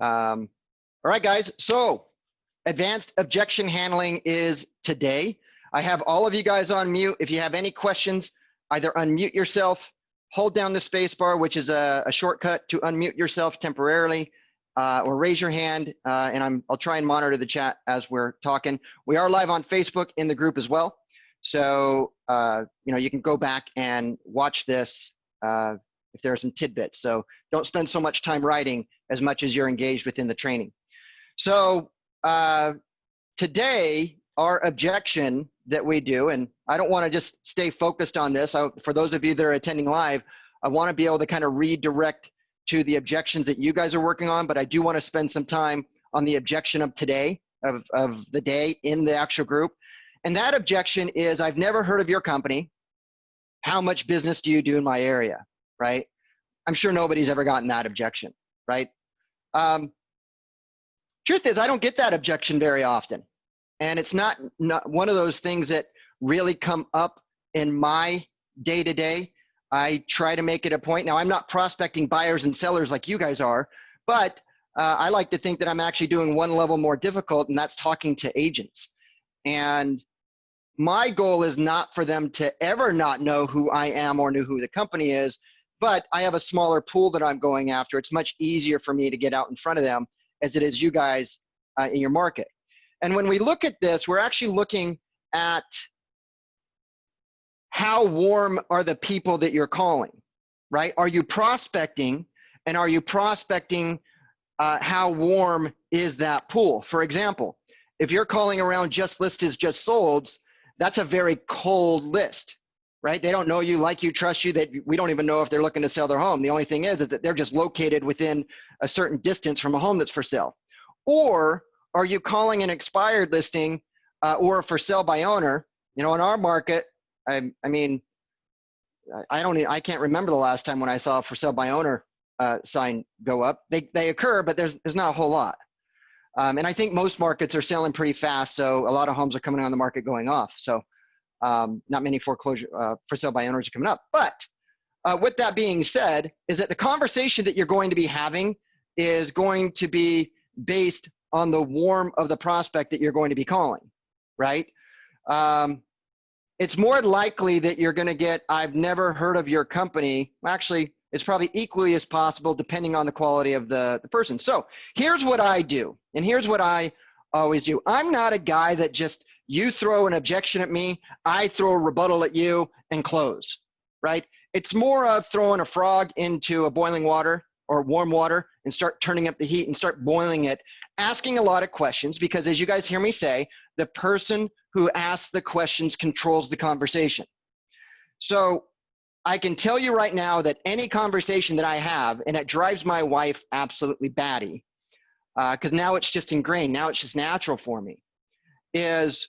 All right, guys. So advanced objection handling is today. I have all of you guys on mute. If you have any questions, either unmute yourself, hold down the space bar, which is a shortcut to unmute yourself temporarily, or raise your hand, and I'll try and monitor the chat as we're talking. We are live on Facebook in the group as well. So, you can go back and watch this if there are some tidbits. So don't spend so much time writing as much as you're engaged within the training. So today, our objection that we do, and I don't want to just stay focused on this. For those of you that are attending live, I want to be able to kind of redirect to the objections that you guys are working on, but I do want to spend some time on the objection of today, of the day in the actual group. And that objection is, I've never heard of your company. How much business do you do in my area, right? I'm sure nobody's ever gotten that objection, right? Truth is, I don't get that objection very often. And it's not one of those things that really come up in my day-to-day. I try to make it a point. Now, I'm not prospecting buyers and sellers like you guys are, but I like to think that I'm actually doing one level more difficult, and that's talking to agents. And my goal is not for them to ever not know who I am or know who the company is, but I have a smaller pool that I'm going after. It's much easier for me to get out in front of them as it is you guys in your market. And when we look at this, we're actually looking at how warm are the people that you're calling, right? Are you prospecting, and are you prospecting, how warm is that pool? For example, if you're calling around just listed, just solds, that's a very cold list, right? They don't know you, like you, trust you, that we don't even know if they're looking to sell their home. The only thing is that they're just located within a certain distance from a home that's for sale. Or are you calling an expired listing or for sale by owner? In our market, I can't remember the last time when I saw a for sale by owner sign go up. They occur, but there's not a whole lot. And I think most markets are selling pretty fast, so a lot of homes are coming on the market going off. So not many foreclosure for sale by owners are coming up. But with that being said, is that the conversation that you're going to be having is going to be based on the warmth of the prospect that you're going to be calling, right? It's more likely that you're going to get, I've never heard of your company. Actually, it's probably equally as possible depending on the quality of the person. So here's what I do, and here's what I always do. I'm not a guy that just, you throw an objection at me, I throw a rebuttal at you and close, right? It's more of throwing a frog into a boiling water or warm water and start turning up the heat and start boiling it, asking a lot of questions, because as you guys hear me say, the person who asks the questions controls the conversation. So I can tell you right now that any conversation that I have, and it drives my wife absolutely batty, because now it's just ingrained, now it's just natural for me, is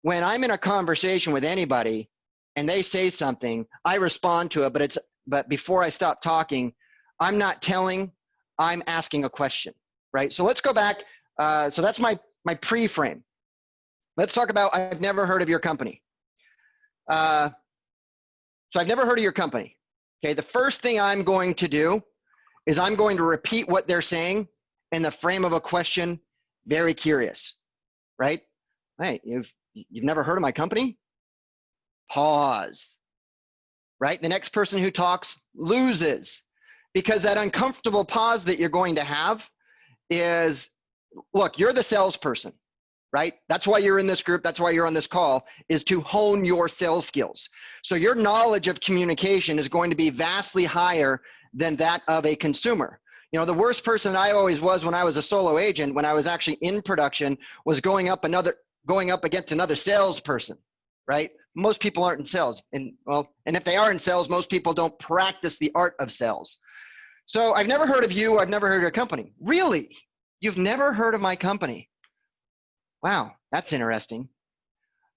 when I'm in a conversation with anybody and they say something, I respond to it, but before I stop talking, I'm not telling, I'm asking a question, right? So let's go back. So that's my pre-frame. Let's talk about, I've never heard of your company. So I've never heard of your company. Okay, the first thing I'm going to do is I'm going to repeat what they're saying in the frame of a question, very curious, right? Hey, you've never heard of my company? Pause, right? The next person who talks loses, because that uncomfortable pause that you're going to have is, look, you're the salesperson, right? That's why you're in this group. That's why you're on this call, is to hone your sales skills. So your knowledge of communication is going to be vastly higher than that of a consumer. The worst person I always was when I was a solo agent, when I was actually in production, was going up against another salesperson, right? Most people aren't in sales, and if they are in sales, most people don't practice the art of sales. So I've never heard of you. I've never heard of your company. Really? You've never heard of my company? Wow, that's interesting.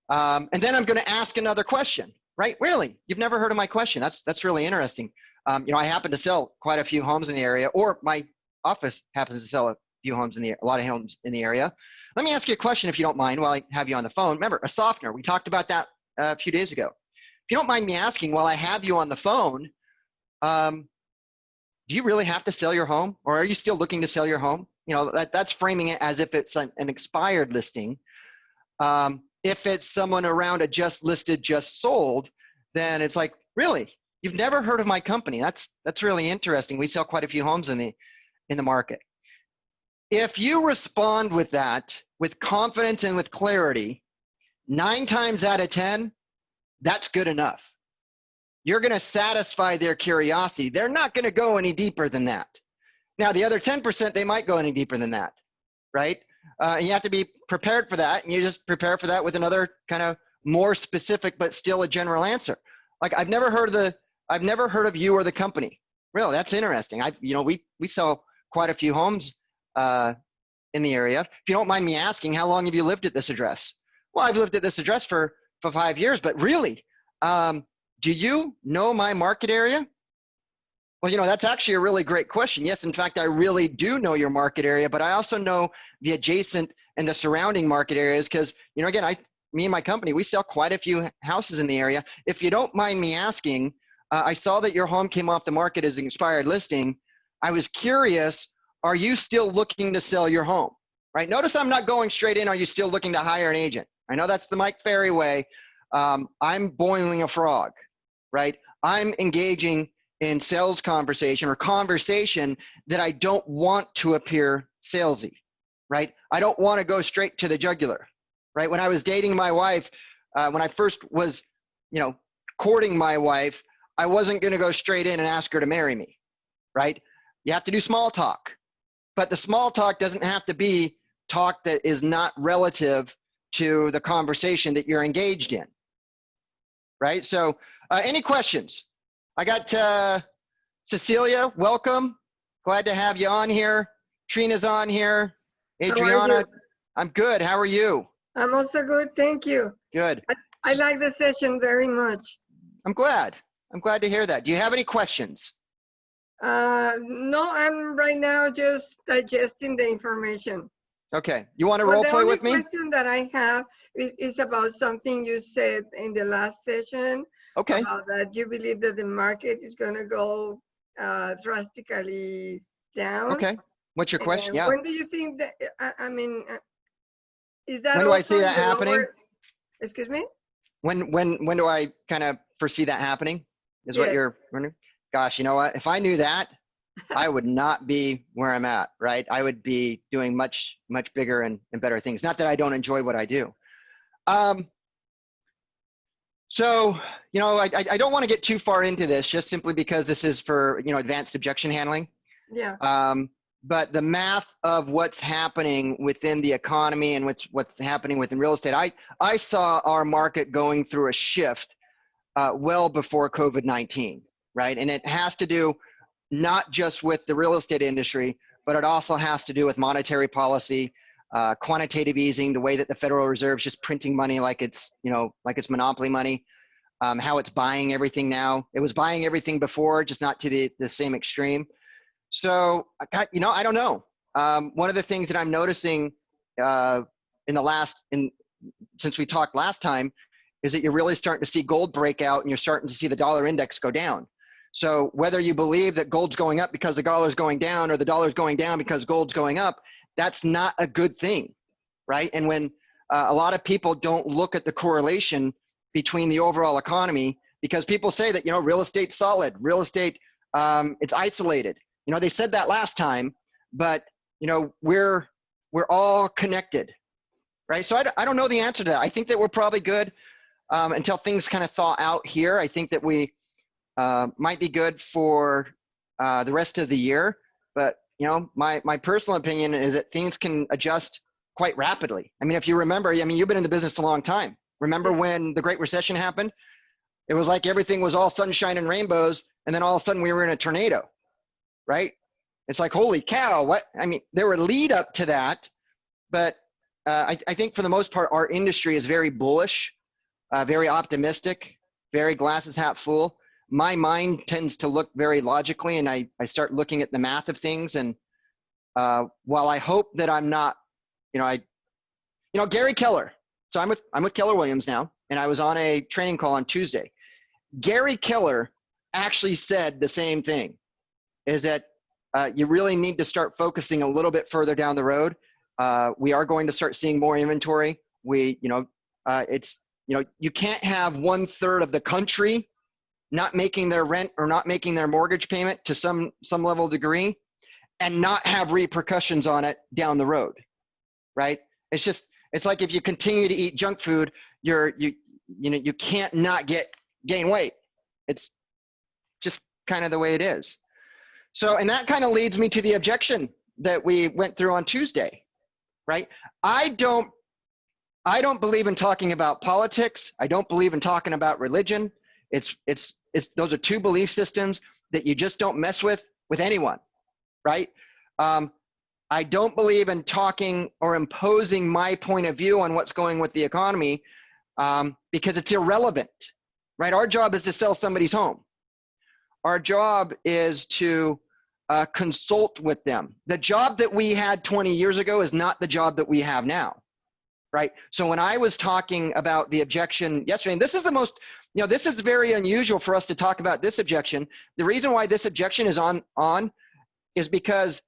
And then I'm going to ask another question, right? Really? You've never heard of my question? That's really interesting. I happen to sell quite a few homes in the area, or my office happens to sell a lot of homes in the area. Let me ask you a question, if you don't mind, while I have you on the phone. Remember, a softener. We talked about that a few days ago. If you don't mind me asking, while I have you on the phone, do you really have to sell your home, or are you still looking to sell your home? that's framing it as if it's an expired listing. If it's someone around a just listed, just sold, then it's like, really? You've never heard of my company? That's really interesting. We sell quite a few homes in the market. If you respond with that, with confidence and with clarity, 9 times out of 10, that's good enough. You're going to satisfy their curiosity. They're not going to go any deeper than that. Now, the other 10%, they might go any deeper than that, right? And you have to be prepared for that, and you just prepare for that with another kind of more specific, but still a general answer. Like, I've never heard of you or the company. Really, that's interesting. We sell quite a few homes in the area. If you don't mind me asking, how long have you lived at this address? Well, I've lived at this address for 5 years, but really, do you know my market area? Well, that's actually a really great question. Yes, in fact, I really do know your market area, but I also know the adjacent and the surrounding market areas because, again, me and my company, we sell quite a few houses in the area. If you don't mind me asking, I saw that your home came off the market as an expired listing. I was curious, are you still looking to sell your home? Right? Notice I'm not going straight in, are you still looking to hire an agent? I know that's the Mike Ferry way. I'm boiling a frog, right? I'm engaging in sales conversation or conversation that I don't want to appear salesy, right? I don't want to go straight to the jugular, right? When I was dating my wife, when I first was, courting my wife, I wasn't going to go straight in and ask her to marry me, right? You have to do small talk, but the small talk doesn't have to be talk that is not relative to the conversation that you're engaged in, right? So any questions? I got Cecilia, welcome. Glad to have you on here. Trina's on here. Adriana, I'm good. How are you? I'm also good, thank you. Good. I like the session very much. I'm glad. I'm glad to hear that. Do you have any questions? No, I'm right now just digesting the information. Okay. You want to role play with me? The only question that I have is about something you said in the last session. Okay. About that you believe that the market is going to go drastically down. Okay. What's your question? Yeah. When do you think that, is that when do I see that happening? Excuse me? When do I kind of foresee that happening? Is what you're wondering? Gosh, you know what? If I knew that, I would not be where I'm at, right? I would be doing much, much bigger and better things. Not that I don't enjoy what I do. So, I don't want to get too far into this just simply because this is for, advanced objection handling. Yeah. But the math of what's happening within the economy and what's happening within real estate, I saw our market going through a shift well before COVID-19, right? And it has to do not just with the real estate industry, but it also has to do with monetary policy, quantitative easing, the way that the Federal Reserve is just printing money like it's monopoly money, how it's buying everything now. It was buying everything before, just not to the same extreme. So, I don't know. One of the things that I'm noticing since we talked last time is that you're really starting to see gold break out and you're starting to see the dollar index go down. So whether you believe that gold's going up because the dollar's going down or the dollar's going down because gold's going up, that's not a good thing, right? And when a lot of people don't look at the correlation between the overall economy, because people say that, real estate's solid, real estate, it's isolated. They said that last time, but, we're all connected, right? So I don't know the answer to that. I think that we're probably good until things kind of thaw out here. I think that we might be good for the rest of the year, but my personal opinion is that things can adjust quite rapidly. I mean, if you remember, you've been in the business a long time. Remember when the Great Recession happened? It was like everything was all sunshine and rainbows, and then all of a sudden we were in a tornado, right? It's like, holy cow, what? I mean, there were lead up to that, but I think for the most part, our industry is very bullish, very optimistic, very glasses half full. My mind tends to look very logically, and I start looking at the math of things. And while I hope that I'm not, Gary Keller. So I'm with Keller Williams now, and I was on a training call on Tuesday. Gary Keller actually said the same thing, is that you really need to start focusing a little bit further down the road. We are going to start seeing more inventory. You can't have 1/3 of the country not making their rent or not making their mortgage payment to some level of degree and not have repercussions on it down the road, right? It's like if you continue to eat junk food, you can't not gain weight. It's just kind of the way it is. So, and that kind of leads me to the objection that we went through on Tuesday, right? I don't believe in talking about politics. I don't believe in talking about religion. Those are two belief systems that you just don't mess with anyone, right? I don't believe in talking or imposing my point of view on what's going with the economy because it's irrelevant, right? Our job is to sell somebody's home. Our job is to consult with them. The job that we had 20 years ago is not the job that we have now, right? So when I was talking about the objection yesterday, and this is this is very unusual for us to talk about this objection. The reason why this objection is on is because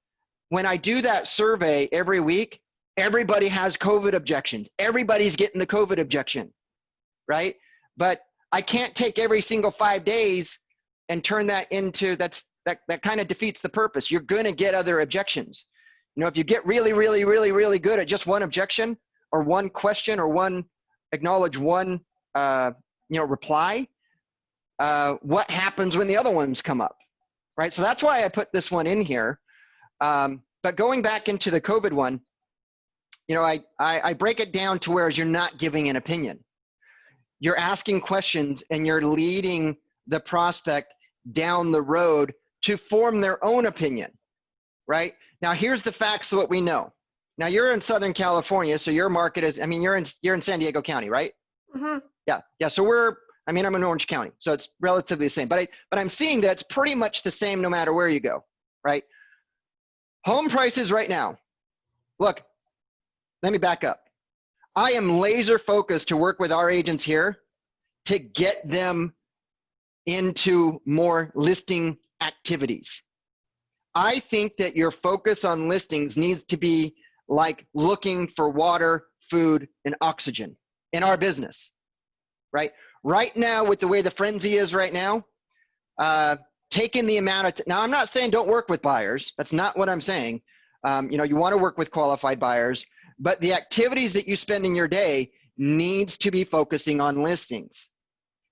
when I do that survey every week, everybody has COVID objections. Everybody's getting the COVID objection, right? But I can't take every single 5 days and turn that into, that kind of defeats the purpose. You're going to get other objections. If you get really, really, really, really good at just one objection or one question or acknowledge one reply, what happens when the other ones come up, right? So that's why I put this one in here. But going back into the COVID one, I break it down to where you're not giving an opinion. You're asking questions and you're leading the prospect down the road to form their own opinion, right? Now, here's the facts of what we know. Now, you're in Southern California, so your market is, you're in San Diego County, right? Mm-hmm. Yeah. So I'm in Orange County, so it's relatively the same. But I'm seeing that it's pretty much the same no matter where you go, right? Home prices right now. Look, let me back up. I am laser focused to work with our agents here to get them into more listing activities. I think that your focus on listings needs to be like looking for water, food, and oxygen in our business, right? Right now, with the way the frenzy is right now, taking the amount of, now I'm not saying don't work with buyers. That's not what I'm saying. You want to work with qualified buyers, but the activities that you spend in your day needs to be focusing on listings.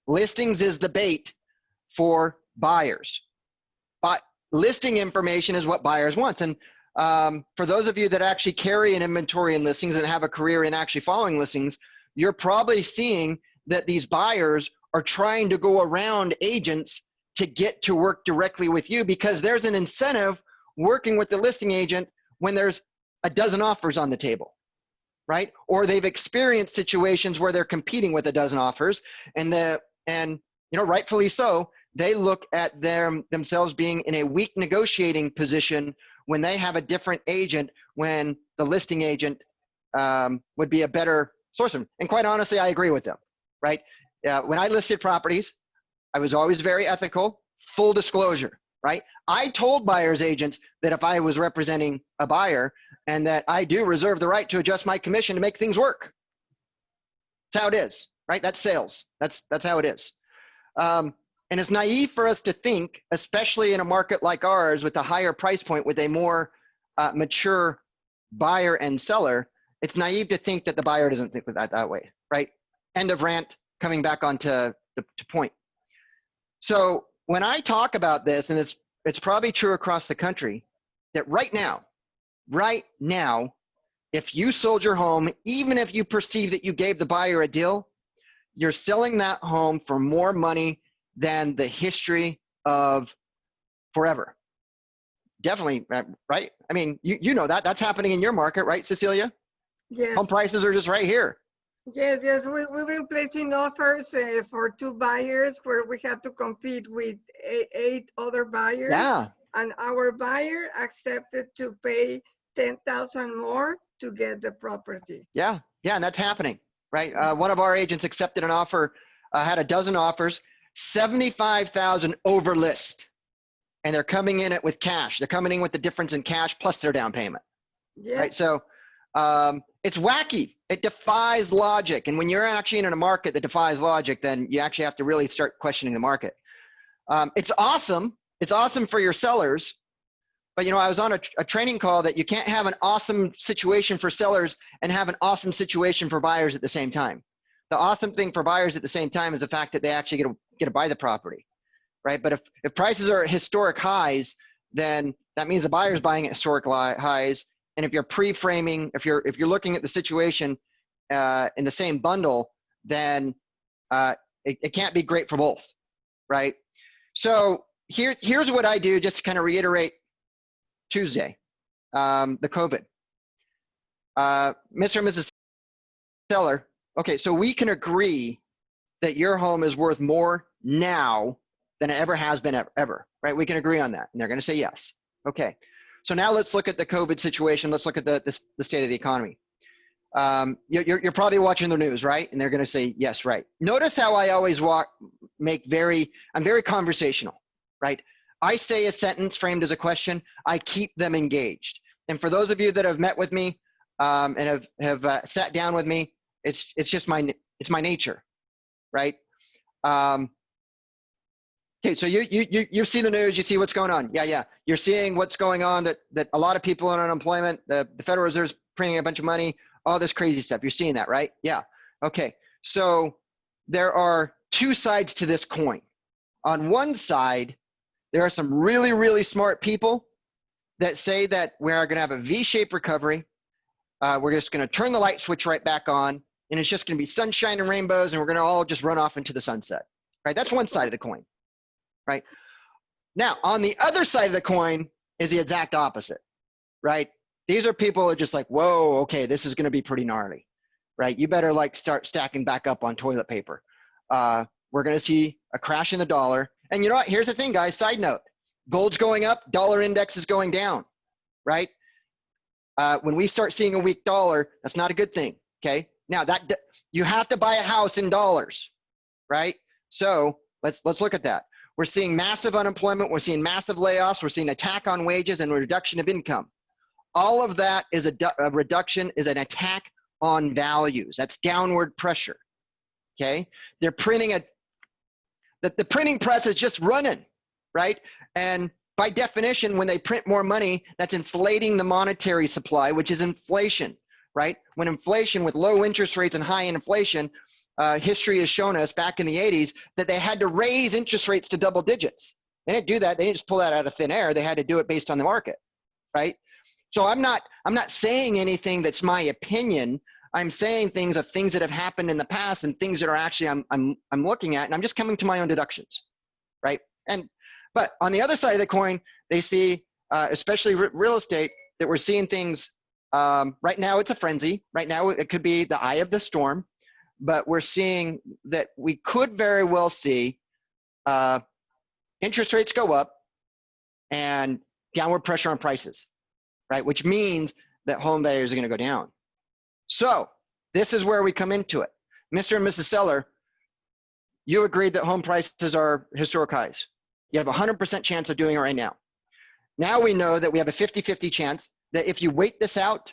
Listings is the bait for buyers, but listing information is what buyers want. And for those of you that actually carry an inventory in listings and have a career in actually following listings, you're probably seeing that these buyers are trying to go around agents to get to work directly with you because there's an incentive working with the listing agent when there's a dozen offers on the table, right? Or they've experienced situations where they're competing with a dozen offers and rightfully so, they look at themselves being in a weak negotiating position when they have a different agent when the listing agent would be a better source of them. And quite honestly, I agree with them, right? When I listed properties, I was always very ethical, full disclosure, right? I told buyer's agents that if I was representing a buyer and that I do reserve the right to adjust my commission to make things work. That's how it is, right? That's sales. That's how it is. And it's naive for us to think, especially in a market like ours with a higher price point with a more mature buyer and seller, it's naive to think that the buyer doesn't think that way, right? End of rant, coming back onto the point. So when I talk about this, and it's probably true across the country, that right now, if you sold your home, even if you perceive that you gave the buyer a deal, you're selling that home for more money than the history of forever. Definitely, right? I mean, you know that's happening in your market, right, Cecilia? Yes. Home prices are just right here. Yes. We've been placing offers for 2 buyers where we have to compete with 8 other buyers. Yeah. And our buyer accepted to pay $10,000 more to get the property. Yeah, and that's happening, right? One of our agents accepted an offer, had a dozen offers, $75,000 over list, and they're coming in it with cash. They're coming in with the difference in cash plus their down payment, Yes. right? So it's wacky. It defies logic. And when you're actually in a market that defies logic, then you actually have to really start questioning the market. It's awesome. It's awesome for your sellers. But, you know, I was on a training call that you can't have an awesome situation for sellers and have an awesome situation for buyers at the same time. The awesome thing for buyers at the same time is the fact that they actually get to buy the property, right? But if prices are at historic highs, then that means the buyer's buying at historic highs. And if you're pre-framing, if you're looking at the situation in the same bundle, then it can't be great for both, right? So here's what I do, just to kind of reiterate Tuesday, the COVID. Mr. and Mrs. Seller, okay, so we can agree that your home is worth more now than it ever has been ever, right? We can agree on that, and they're going to say yes. Okay, so now let's look at the COVID situation. Let's look at the state of the economy. You're probably watching the news, right? And they're going to say yes, right. Notice how I always I'm very conversational, right? I say a sentence framed as a question. I keep them engaged. And for those of you that have met with me and have sat down with me, it's just my nature, right? Okay, so you see the news, you see what's going on. Yeah. You're seeing what's going on, that a lot of people are on unemployment, the Federal Reserve's printing a bunch of money, all this crazy stuff. You're seeing that, right? Yeah. Okay, so there are two sides to this coin. On one side, there are some really, really smart people that say that we're going to have a V-shaped recovery. We're just going to turn the light switch right back on, and it's just going to be sunshine and rainbows, and we're going to all just run off into the sunset, right? That's one side of the coin, right? Now, on the other side of the coin is the exact opposite, right? These are people who are just like, whoa, okay, this is going to be pretty gnarly, right? You better like start stacking back up on toilet paper. We're going to see a crash in the dollar. And you know what? Here's the thing, guys. Side note, gold's going up, dollar index is going down, right? When we start seeing a weak dollar, that's not a good thing, okay? Now, you have to buy a house in dollars, right? So let's look at that. We're seeing massive unemployment. We're seeing massive layoffs. We're seeing attack on wages and a reduction of income. All of that is a reduction, is an attack on values. That's downward pressure, okay? They're printing the printing press is just running, right? And by definition, when they print more money, that's inflating the monetary supply, which is inflation, right? When inflation, with low interest rates and high inflation, history has shown us back in the 80s that they had to raise interest rates to double digits. They didn't do that. They didn't just pull that out of thin air. They had to do it based on the market, right? So I'm not saying anything that's my opinion. I'm saying things that have happened in the past and things that are actually I'm looking at, and I'm just coming to my own deductions, right? But on the other side of the coin, they see, especially real estate, that we're seeing things. Right now, it's a frenzy. Right now, it could be the eye of the storm, but we're seeing that we could very well see interest rates go up and downward pressure on prices, right? Which means that home values are going to go down. So this is where we come into it. Mr. and Mrs. Seller, you agreed that home prices are historic highs. You have a 100% chance of doing it right now. Now we know that we have a 50-50 chance that if you wait this out,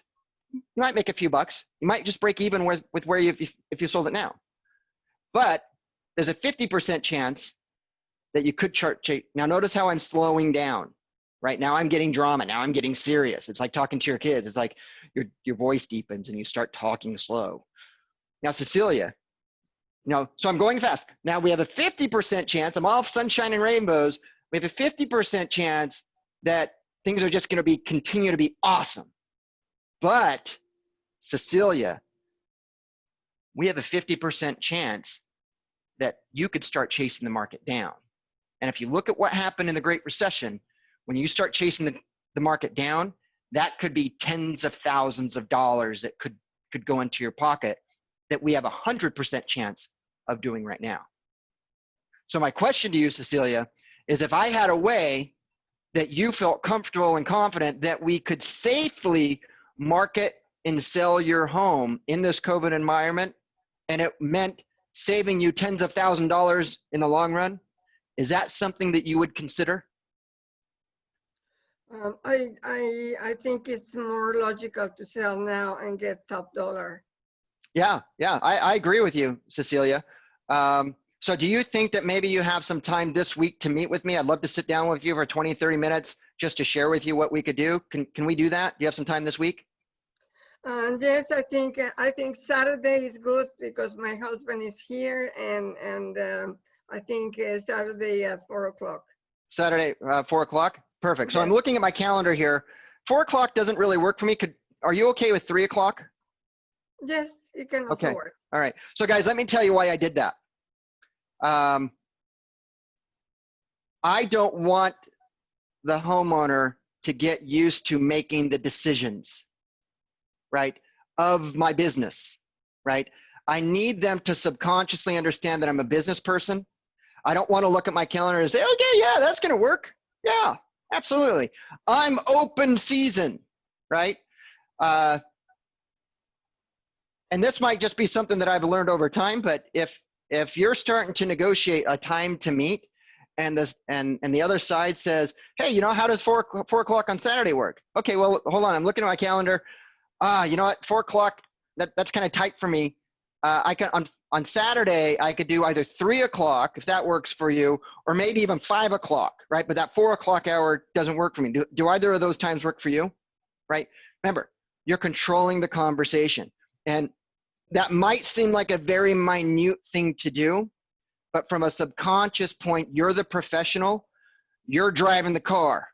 you might make a few bucks. You might just break even with where if you sold it now. But there's a 50% chance that you could chart. Now notice how I'm slowing down. Right now I'm getting drama. Now I'm getting serious. It's like talking to your kids. It's like your voice deepens and you start talking slow. Now, Cecilia, so I'm going fast. Now we have a 50% chance. I'm all sunshine and rainbows. We have a 50% chance that things are just going to continue to be awesome. But Cecilia, we have a 50% chance that you could start chasing the market down. And if you look at what happened in the Great Recession, when you start chasing the market down, that could be tens of thousands of dollars that could go into your pocket that we have a 100% chance of doing right now. So my question to you, Cecilia, is if I had a way that you felt comfortable and confident that we could safely market and sell your home in this COVID environment, and it meant saving you tens of thousands of dollars in the long run, is that something that you would consider? I think it's more logical to sell now and get top dollar. Yeah, I agree with you, Cecilia. So do you think that maybe you have some time this week to meet with me? I'd love to sit down with you for 20, 30 minutes just to share with you what we could do. Can we do that? Do you have some time this week? Yes, I think Saturday is good because my husband is here, and I think Saturday at 4 o'clock. Saturday, 4 o'clock? Perfect. So I'm Yes. looking at my calendar here. 4 o'clock doesn't really work for me. Are you okay with 3 o'clock? Yes, it can also Okay. work. All right. So guys, let me tell you why I did that. I don't want the homeowner to get used to making the decisions, right, of my business, right? I need them to subconsciously understand that I'm a business person. I don't want to look at my calendar and say, okay, yeah, that's going to work. Yeah, absolutely. I'm open season, right? And this might just be something that I've learned over time, but if you're starting to negotiate a time to meet and the other side says, hey, you know, how does 4 o'clock on Saturday work? Okay, well, hold on. I'm looking at my calendar. You know what, 4 o'clock, that's kind of tight for me. I can on Saturday, I could do either 3 o'clock if that works for you, or maybe even 5 o'clock, right? But that 4 o'clock hour doesn't work for me. Do either of those times work for you, right? Remember, you're controlling the conversation. And that might seem like a very minute thing to do, but from a subconscious point, you're the professional, you're driving the car,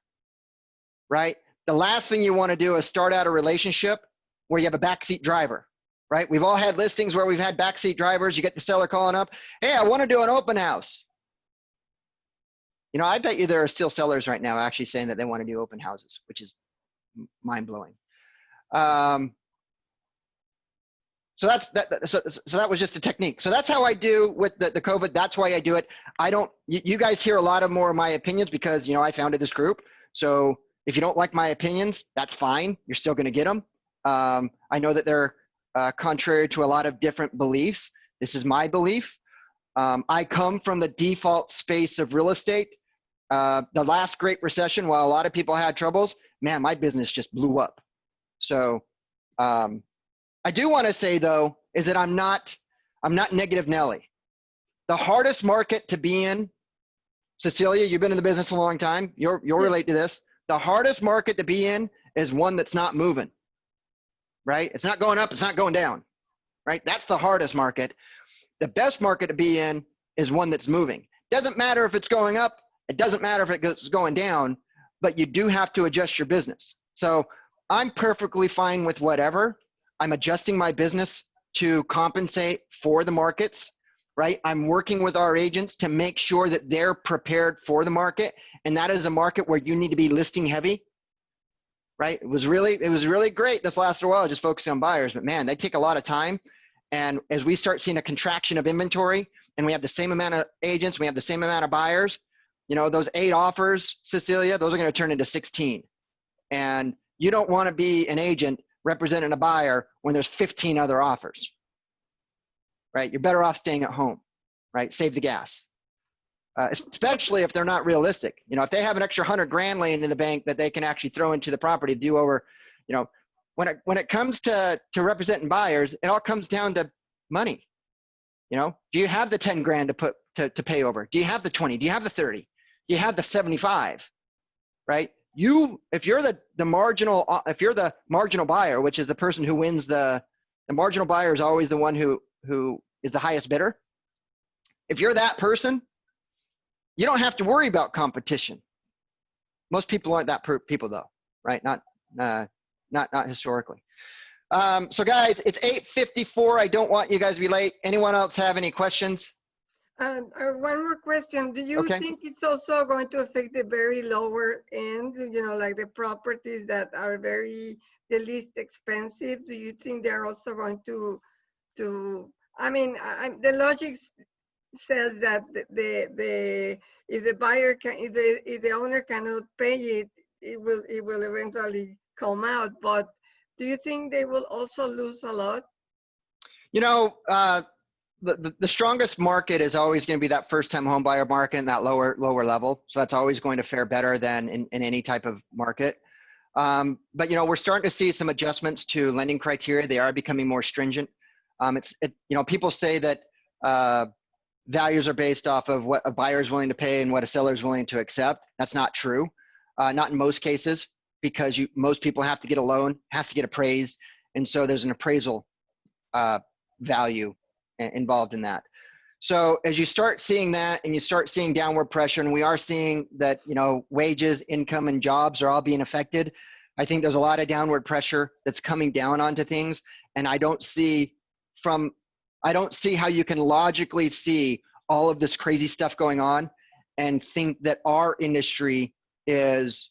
right? The last thing you want to do is start out a relationship where you have a backseat driver, right? We've all had listings where we've had backseat drivers. You get the seller calling up, hey, I want to do an open house. You know, I bet you there are still sellers right now actually saying that they want to do open houses, which is mind-blowing. So that was just a technique. So that's how I do with the COVID. That's why I do it. I don't, you guys hear a lot of more of my opinions because, you know, I founded this group. So if you don't like my opinions, that's fine. You're still going to get them. I know that they're contrary to a lot of different beliefs. This is my belief. I come from the default space of real estate. The last Great Recession, while a lot of people had troubles, man, my business just blew up. So, I do want to say though, is that I'm not negative Nelly. The hardest market to be in, Cecilia, you've been in the business a long time. You'll relate to this. The hardest market to be in is one that's not moving, right? It's not going up, it's not going down, right? That's the hardest market. The best market to be in is one that's moving. Doesn't matter if it's going up, it doesn't matter if it's going down, but you do have to adjust your business. So I'm perfectly fine with whatever. I'm adjusting my business to compensate for the markets, right? I'm working with our agents to make sure that they're prepared for the market. And that is a market where you need to be listing heavy, right? It was really great this last while, just focusing on buyers, but man, they take a lot of time. And as we start seeing a contraction of inventory and we have the same amount of agents, we have the same amount of buyers, you know, those 8 offers, Cecilia, those are going to turn into 16. And you don't want to be an agent representing a buyer when there's 15 other offers, right? You're better off staying at home, right? Save the gas, especially if they're not realistic. You know, if they have an extra 100 grand laying in the bank that they can actually throw into the property to do over, you know, when it comes to representing buyers, it all comes down to money. You know, do you have the 10 grand to put to pay over? Do you have the 20? Do you have the 30? Do you have the 75? Right? If you're the marginal buyer, which is the person who wins the marginal buyer is always the one who is the highest bidder. If you're that person, you don't have to worry about competition. Most people aren't that people though, right? Not historically. So guys, it's 8:54. I don't want you guys to be late. Anyone else have any questions? One more question. Do you think it's also going to affect the very lower end, you know, like the properties that are the least expensive? Do you think they're also going to I mean, the logic says that if the buyer if the owner cannot pay it, it will eventually come out. But do you think they will also lose a lot? You know, the strongest market is always going to be that first-time home buyer market and that lower level. So that's always going to fare better than in any type of market. But you know, we're starting to see some adjustments to lending criteria. They are becoming more stringent. You know, people say that values are based off of what a buyer is willing to pay and what a seller is willing to accept. That's not true. Not in most cases, because most people have to get a loan, has to get appraised, and so there's an appraisal value involved in that. So as you start seeing that and you start seeing downward pressure, and we are seeing that, you know, wages, income, and jobs are all being affected, I think there's a lot of downward pressure that's coming down onto things. And I don't see how you can logically see all of this crazy stuff going on and think that our industry is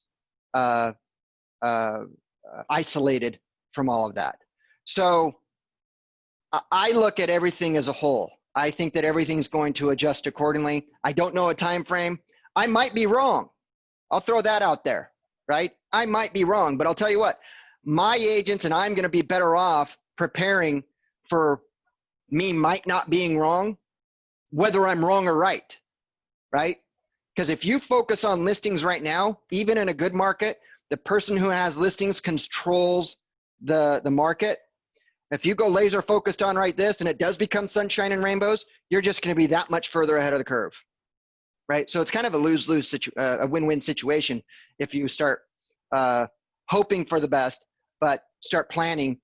isolated from all of that. So I look at everything as a whole. I think that everything's going to adjust accordingly. I don't know a time frame. I might be wrong. I'll throw that out there, right? I might be wrong, but I'll tell you what, my agents and I'm going to be better off preparing for me might not being wrong, whether I'm wrong or right? Because if you focus on listings right now, even in a good market, the person who has listings controls the market. If you go laser focused on right this and it does become sunshine and rainbows, you're just going to be that much further ahead of the curve, right? So it's kind of a lose-lose, a win-win situation if you start hoping for the best, but start planning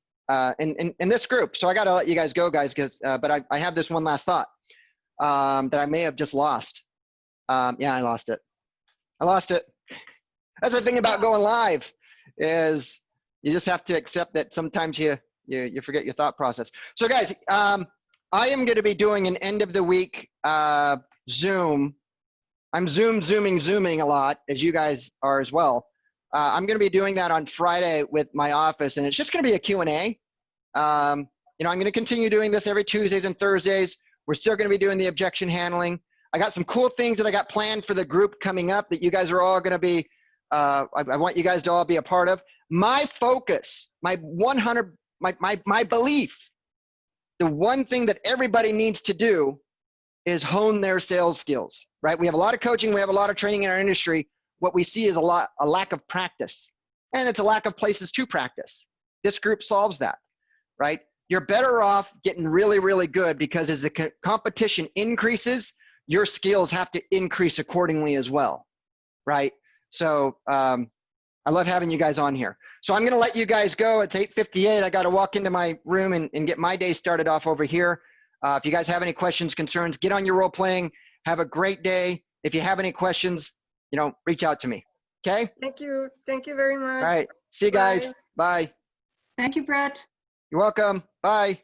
in this group. So I got to let you guys go, guys, but I have this one last thought that I may have just lost. Yeah, I lost it. That's the thing about going live, is you just have to accept that sometimes you forget your thought process. So guys, I am going to be doing an end of the week Zoom. I'm zooming a lot, as you guys are as well. I'm going to be doing that on Friday with my office, and it's just going to be a Q&A. You know, I'm going to continue doing this every Tuesdays and Thursdays. We're still going to be doing the objection handling. I got some cool things that I got planned for the group coming up that you guys are all going to be, I want you guys to all be a part of. My focus, my belief, the one thing that everybody needs to do is hone their sales skills, right? We have a lot of coaching, we have a lot of training in our industry. What we see is a lack of practice, and it's a lack of places to practice. This group solves that, right? You're better off getting really, really good, because as the competition increases, your skills have to increase accordingly as well, right? So I love having you guys on here. So I'm going to let you guys go. It's 8:58. I got to walk into my room and get my day started off over here. If you guys have any questions, concerns, get on your role playing. Have a great day. If you have any questions, you know, reach out to me. Okay? Thank you. Thank you very much. All right. See you guys. Bye. Thank you, Brett. You're welcome. Bye.